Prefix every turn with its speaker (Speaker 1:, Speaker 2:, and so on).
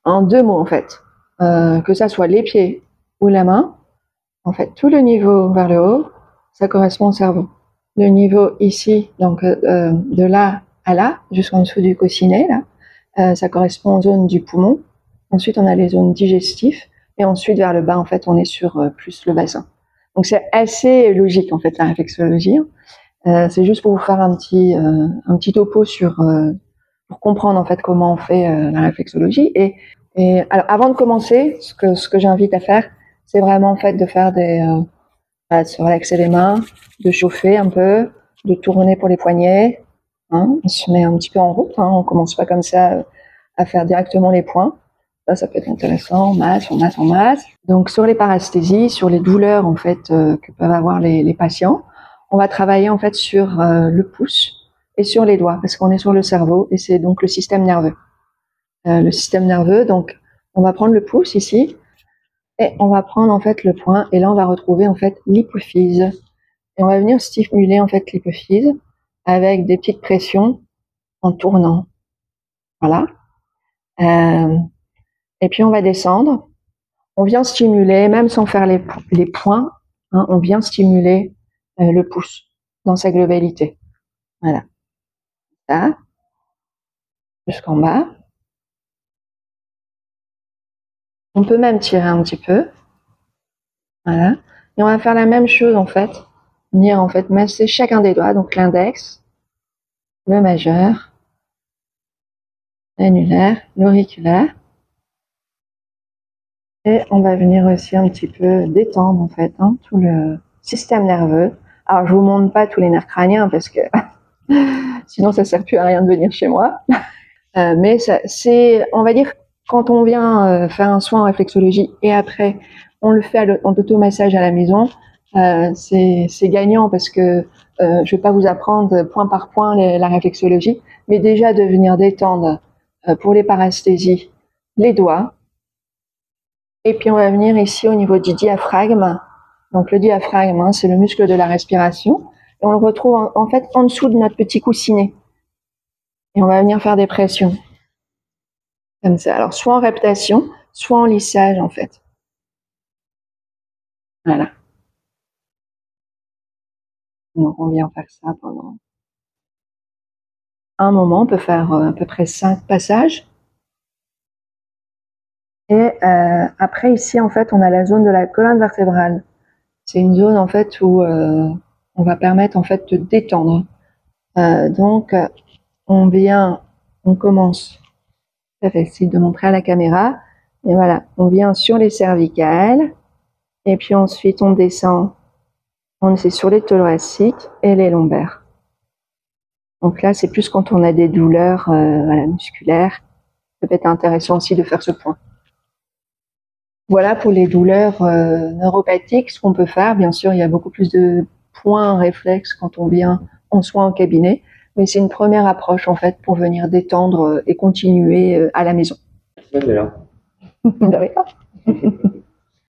Speaker 1: en 2 mots en fait, que ça soit les pieds ou la main, en fait, tout le niveau vers le haut, ça correspond au cerveau. Le niveau ici, donc de là à là, jusqu'en dessous du coussinet, là, ça correspond aux zones du poumon. Ensuite, on a les zones digestives, et ensuite vers le bas, en fait, on est sur plus le bassin. Donc c'est assez logique en fait la réflexologie. C'est juste pour vous faire un petit topo sur pour comprendre en fait comment on fait la réflexologie. Et alors avant de commencer, ce que j'invite à faire, c'est vraiment en fait de faire de se relaxer les mains, de chauffer un peu, de tourner pour les poignets. Hein, on se met un petit peu en route. Hein, on commence pas comme ça à faire directement les points. Ça peut être intéressant. On masse, on masse, on masse. Donc sur les parasthésies, sur les douleurs en fait que peuvent avoir les patients, on va travailler en fait sur le pouce et sur les doigts parce qu'on est sur le cerveau et c'est donc le système nerveux. Le système nerveux, donc on va prendre le pouce ici et on va prendre en fait le poing et là on va retrouver en fait l'hypophyse et on va venir stimuler en fait l'hypophyse avec des petites pressions en tournant. Voilà. Et puis on va descendre. On vient stimuler, même sans faire les points, hein, on vient stimuler le pouce dans sa globalité. Voilà. Ça, jusqu'en bas. On peut même tirer un petit peu. Voilà. Et on va faire la même chose en fait. Venir en fait masser chacun des doigts, donc l'index, le majeur, l'annulaire, l'auriculaire. Et on va venir aussi un petit peu détendre en fait hein, tout le système nerveux. Alors je vous montre pas tous les nerfs crâniens parce que sinon ça sert plus à rien de venir chez moi. Mais c'est, on va dire, quand on vient faire un soin en réflexologie et après on le fait en automassage à la maison, c'est gagnant parce que je vais pas vous apprendre point par point la réflexologie, mais déjà de venir détendre pour les parasthésies les doigts. Et puis on va venir ici au niveau du diaphragme. Donc le diaphragme, hein, c'est le muscle de la respiration. Et on le retrouve en fait en dessous de notre petit coussinet. Et on va venir faire des pressions. Comme ça. Alors soit en reptation, soit en lissage en fait. Voilà. Donc on vient faire ça pendant un moment. On peut faire à peu près 5 passages. Et après ici en fait on a la zone de la colonne vertébrale. C'est une zone en fait où on va permettre en fait de détendre. Donc on commence, c'est facile de montrer à la caméra, et voilà, on vient sur les cervicales, et puis ensuite on descend, on est sur les thoraciques et les lombaires. Donc là, c'est plus quand on a des douleurs voilà, musculaires, ça peut être intéressant aussi de faire ce point. Voilà pour les douleurs neuropathiques, ce qu'on peut faire. Bien sûr, il y a beaucoup plus de points réflexes quand on vient en soins en cabinet, mais c'est une première approche en fait pour venir détendre et continuer à la maison.
Speaker 2: Ouais,
Speaker 1: De rien.